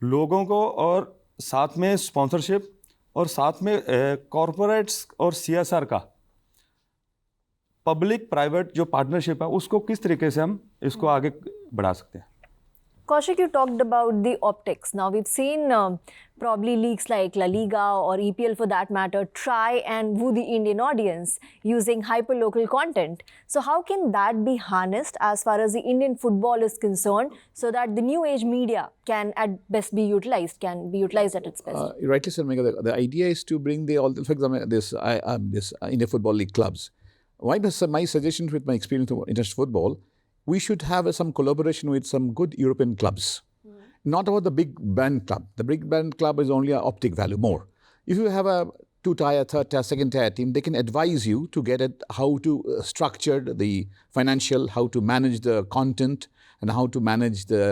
[SPEAKER 7] लोगों को, और साथ में स्पॉन्सरशिप, और साथ में कॉरपोरेट्स और सीएसआर का पब्लिक प्राइवेट जो पार्टनरशिप है, उसको किस तरीके से हम इसको आगे बढ़ा सकते हैं.
[SPEAKER 2] Kaushik, you talked about the optics. Now we've seen probably leagues like La Liga or EPL for that matter try and woo the Indian audience using hyper-local content. So how can that be harnessed as far as the Indian football is concerned, so that the new age media can at best be utilized, at its best?
[SPEAKER 8] You rightly said, Megha, the idea is to bring for example, this Indian Football League clubs. My suggestion with my experience of international football, we should have some collaboration with some good European clubs. Not about the big band club. The big band club is only an optic value more. If you have a 2-tier, 3rd-tier, 2nd-tier team, they can advise you to get it, how to structure the financial, how to manage the content, and how to manage the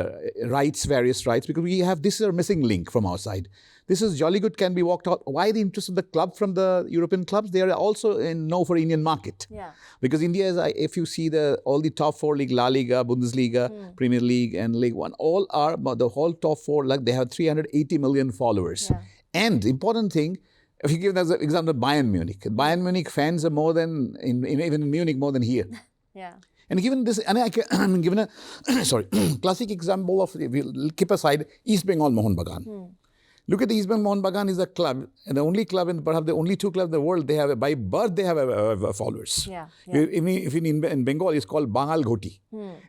[SPEAKER 8] rights, various rights, because this is a missing link from our side. This is jolly good, can be walked out. Why the interest of the club from the European clubs? They are also in no for Indian market.
[SPEAKER 2] Yeah.
[SPEAKER 8] Because India is, if you see all the top 4 league, La Liga, Bundesliga, Premier League and League One, all are, the whole top 4, like they have 380 million followers.
[SPEAKER 2] Yeah.
[SPEAKER 8] And important thing, if you give as an example, Bayern Munich. Bayern Munich fans are more than, even in Munich, more than here.
[SPEAKER 2] Yeah.
[SPEAKER 8] And given this, and I'm given a classic example of, we'll keep aside East Bengal Mohun Bagan. Look at the East Bengal Mohun Bagan is a club, and the only club, and perhaps the only 2 clubs in the world, they have, by birth, they have followers.
[SPEAKER 2] Yeah.
[SPEAKER 8] If in Bengal, it's called Bangal Ghoti.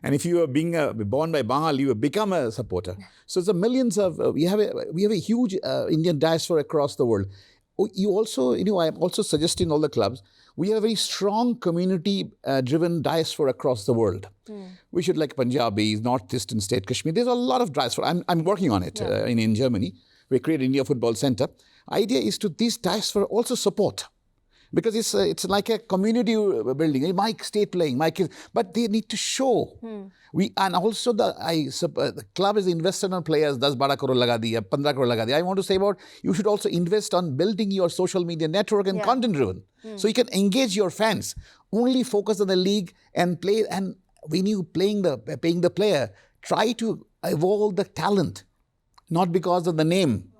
[SPEAKER 8] And if you are being born by Bangal, you become a supporter. So it's millions of, we have a huge Indian diaspora across the world. You also, I'm also suggesting all the clubs, we have a very strong community-driven diaspora across the world. We should, like Punjabis, Northeastern state, Kashmir, there's a lot of diaspora. I'm working on it in Germany. We create India Football Center. Idea is to this diaspora also support. Because it's like a community building. My state playing, my kids, but they need to show. And also the club is invested on players, 10-12 crore laga diya, 15 crore laga diya. I want to say about, you should also invest on building your social media network and content driven. So you can engage your fans. Only focus on the league and play. And when you paying the player, try to evolve the talent, not because of the name.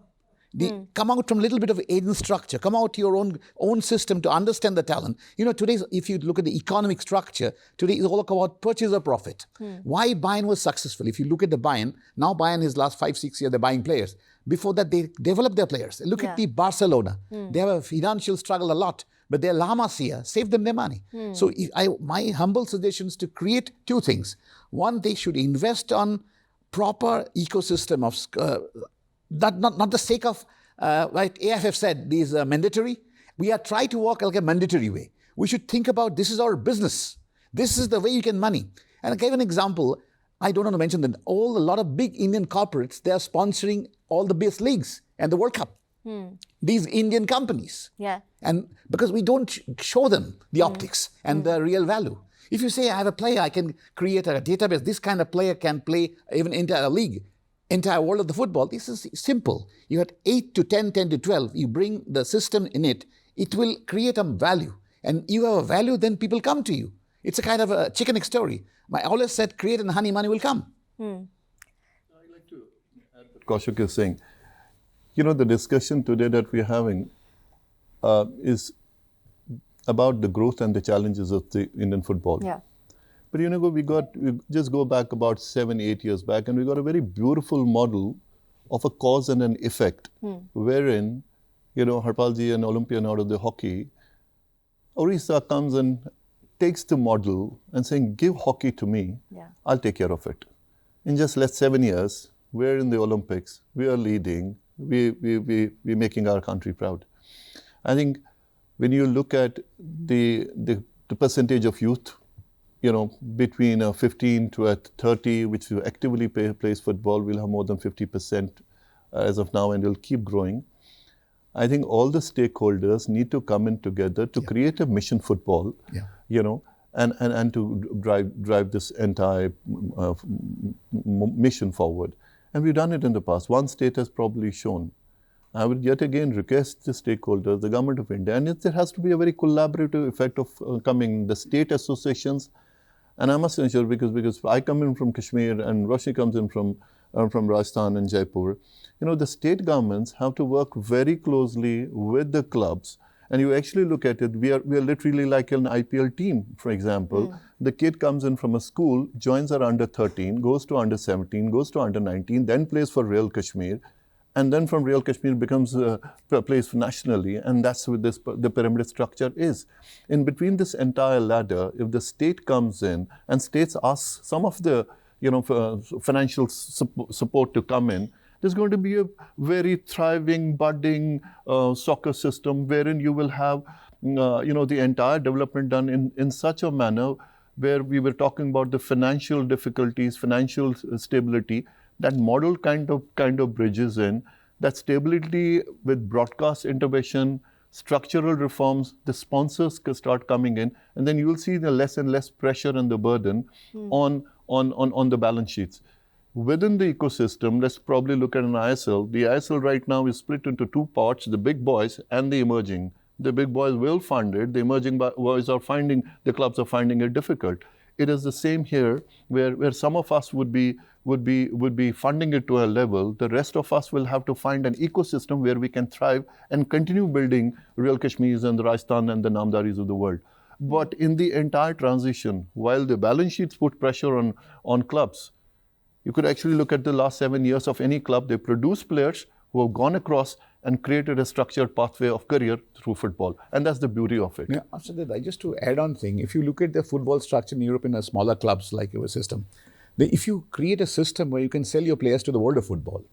[SPEAKER 8] Come out from a little bit of agent structure. Come out to your own system to understand the talent. Today, if you look at the economic structure, today is all about purchase or profit. Why Bayern was successful? If you look at the Bayern, now Bayern is last 5-6 years, they're buying players. Before that, they developed their players. Look at the Barcelona. They have a financial struggle a lot, but their La Masia saved them their money. So my humble suggestion is to create 2 things. One, they should invest on proper ecosystem of not the sake of, like AFF said, these are mandatory. We are trying to walk like a mandatory way. We should think about, this is our business. This is the way you can money. And I gave an example. I don't want to mention that a lot of big Indian corporates, they are sponsoring all the best leagues and the World Cup. These Indian companies.
[SPEAKER 2] Yeah.
[SPEAKER 8] And because we don't show them the optics and the real value. If you say, I have a player, I can create a database, this kind of player can play even entire league, entire world of the football. This is simple. You had 8 to 10, 10 to 12. You bring the system in it. It will create a value. And you have a value, then people come to you. It's a kind of a chicken egg story. I always said, create and honey, money will come.
[SPEAKER 4] I'd like to add what Kaushik is saying. The discussion today that we're having is about the growth and the challenges of the Indian football.
[SPEAKER 2] Yeah.
[SPEAKER 4] But we just go back about 7-8 years back, and we got a very beautiful model of a cause and an effect, wherein, Harpalji, an Olympian out of the hockey, Orissa comes and takes the model and saying, give hockey to me, I'll take care of it. In just less 7 years, we're in the Olympics, we are leading, we're making our country proud. I think when you look at the percentage of youth, between 15 to 30, which actively plays football, we'll have more than 50% as of now, and it'll keep growing. I think all the stakeholders need to come in together to create a mission football, and to drive this entire mission forward. And we've done it in the past. One state has probably shown. I would yet again request the stakeholders, the government of India, and there has to be a very collaborative effect of coming, the state associations. And I must ensure, because I come in from Kashmir and Roshni comes in from Rajasthan and Jaipur, the state governments have to work very closely with the clubs. And you actually look at it, we are literally like an IPL team, for example. The kid comes in from a school, joins our under 13, goes to under 17, goes to under 19, then plays for Real Kashmir. And then from Real Kashmir becomes plays nationally, and that's what the pyramid structure is. In between this entire ladder, if the state comes in and states ask some of the financial support to come in, there's going to be a very thriving, budding soccer system wherein you will have the entire development done in such a manner where we were talking about the financial difficulties, financial stability. That model kind of bridges in that stability with broadcast intervention, structural reforms. The sponsors can start coming in, and then you will see the less and less pressure and the burden on the balance sheets. Within the ecosystem, let's probably look at an ISL. The ISL right now is split into two parts, the big boys and the emerging. The big boys will fund it. The emerging boys are finding, the clubs are finding it difficult. It is the same here, where some of us would be funding it to a level. The rest of us will have to find an ecosystem where we can thrive and continue building real Kashmirs and the Rajasthan and the Namdaris of the world. But in the entire transition, while the balance sheets put pressure on clubs, you could actually look at the last 7 years of any club. They produce players who have gone across and created a structured pathway of career through football. And that's the beauty of it.
[SPEAKER 8] Yeah, absolutely. Just to add on thing, if you look at the football structure in Europe in a smaller clubs like your system, if you create a system where you can sell your players to the world of football,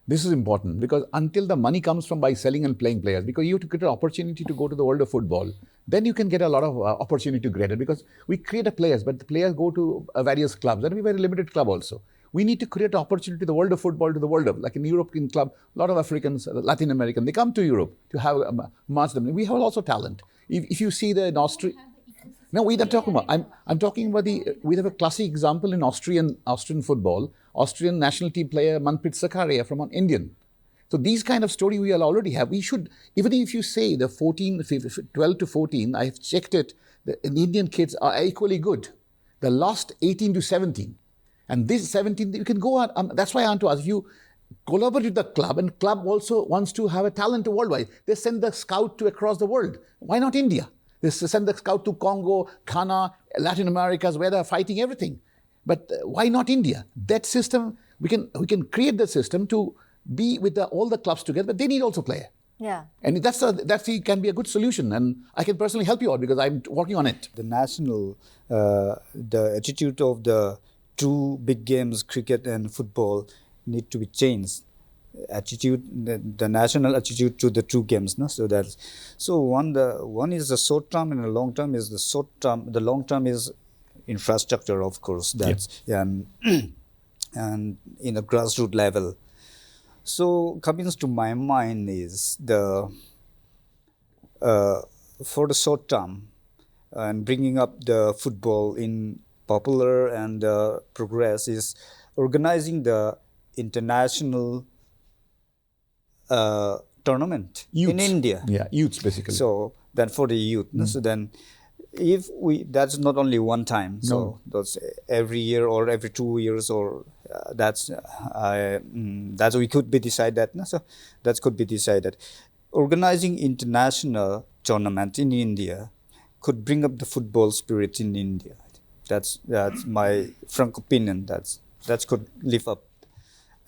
[SPEAKER 8] this is important because until the money comes from by selling and playing players, because you have to get an opportunity to go to the world of football, then you can get a lot of opportunity to create it because we create a players, but the players go to various clubs and we very limited club also. We need to create opportunity to the world of football, to the world of, like in European club, a lot of Africans, Latin American, they come to Europe to have match them. We have also talent. If you see in Austria, no, we're not talking about, I'm talking about we have a classic example in Austrian football, Austrian national team player Manpreet Zakaria from an Indian. So these kind of story we already have. We should, even if you say the 12 to 14, I've checked it, the Indian kids are equally good. The last 18 to 17. And this 17, you can go on. That's why I want to ask, if you collaborate with the club, and club also wants to have a talent worldwide, they send the scout to across the world. Why not India? They send the scout to Congo, Ghana, Latin Americas, where they're fighting everything. But why not India? That system, we can create the system to be with all the clubs together, but they need also player.
[SPEAKER 2] Yeah.
[SPEAKER 8] And that can be a good solution. And I can personally help you out because I'm working on it.
[SPEAKER 3] The national, the attitude of the two big games, cricket and football, need to be changed. The national attitude to the two games. No? So one is the short term and the long term is the short term. The long term is infrastructure, of course. And in a grassroots level. So coming to my mind is for the short term and bringing up the football in popular and progress is organizing the international tournament in India.
[SPEAKER 8] Yeah, youths basically.
[SPEAKER 3] So then for the youth. So then that's not only one time. So that's every year or every 2 years or that's we could be decided. So that could be decided. Organizing international tournament in India could bring up the football spirit in India. That's my frank opinion. That could live up.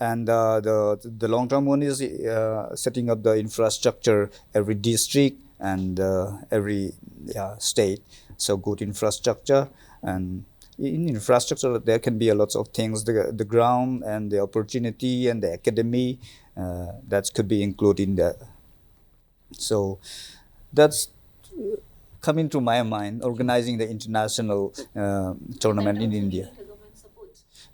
[SPEAKER 3] And the long term one is setting up the infrastructure every district and every state. So good infrastructure, and in infrastructure there can be a lot of things. The ground and the opportunity and the academy that could be included in that. So that's coming to my mind, organizing the international tournament in India.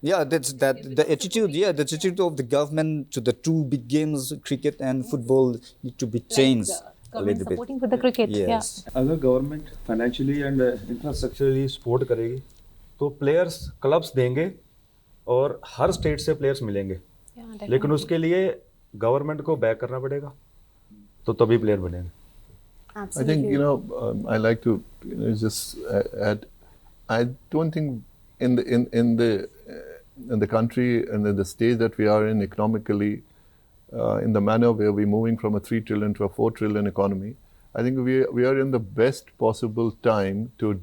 [SPEAKER 3] Yeah, the attitude. Yeah, the attitude of the government to the two big games, cricket and football, need to be changed a little bit.
[SPEAKER 6] Supporting with the cricket.
[SPEAKER 3] Yes.
[SPEAKER 7] अगर government financially and infrastructurally support करेगी तो players clubs देंगे और हर state से players मिलेंगे, लेकिन उसके लिए गवर्नमेंट को बैक करना पड़ेगा, तो तभी प्लेयर बनेंगे.
[SPEAKER 4] I think, I like to just add, I don't think in the country and in the stage that we are in economically, in the manner where we're moving from a 3 trillion to a 4 trillion economy, I think we are in the best possible time to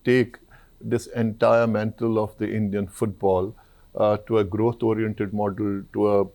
[SPEAKER 4] take this entire mantle of the Indian football to a growth-oriented model, to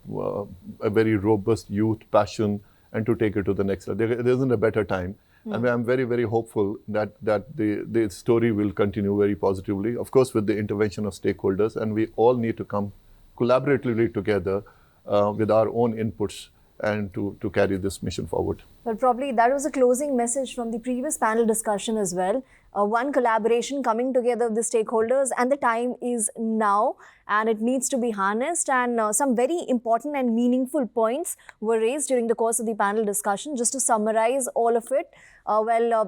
[SPEAKER 4] a very robust youth passion, and to take it to the next level. There isn't a better time. And I'm very, very hopeful that the story will continue very positively, of course, with the intervention of stakeholders, and we all need to come collaboratively together with our own inputs and to carry this mission forward.
[SPEAKER 2] Well, probably that was a closing message from the previous panel discussion as well. One collaboration coming together of the stakeholders, and the time is now, and it needs to be harnessed. And some very important and meaningful points were raised during the course of the panel discussion. Just to summarize all of it,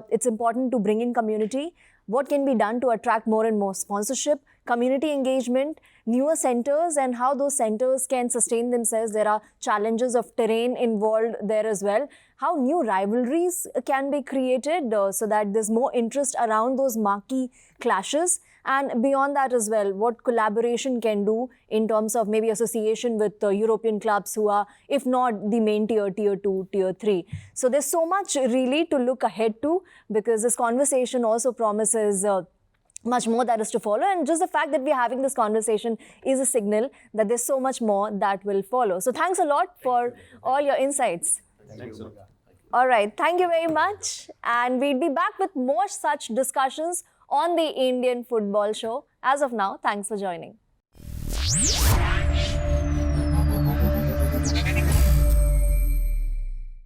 [SPEAKER 2] it's important to bring in community, what can be done to attract more and more sponsorship, community engagement, newer centers, and how those centers can sustain themselves. There are challenges of terrain involved there as well. How new rivalries can be created so that there's more interest around those marquee clashes. And beyond that as well, what collaboration can do in terms of maybe association with European clubs who are, if not the main tier, tier 2, tier 3. So there's so much really to look ahead to, because this conversation also promises much more that is to follow. And just the fact that we're having this conversation is a signal that there's so much more that will follow. So thanks a lot for all your insights.
[SPEAKER 4] Thank you.
[SPEAKER 2] All right, thank you very much. And we'll be back with more such discussions on the Indian Football Show. As of now, thanks for joining.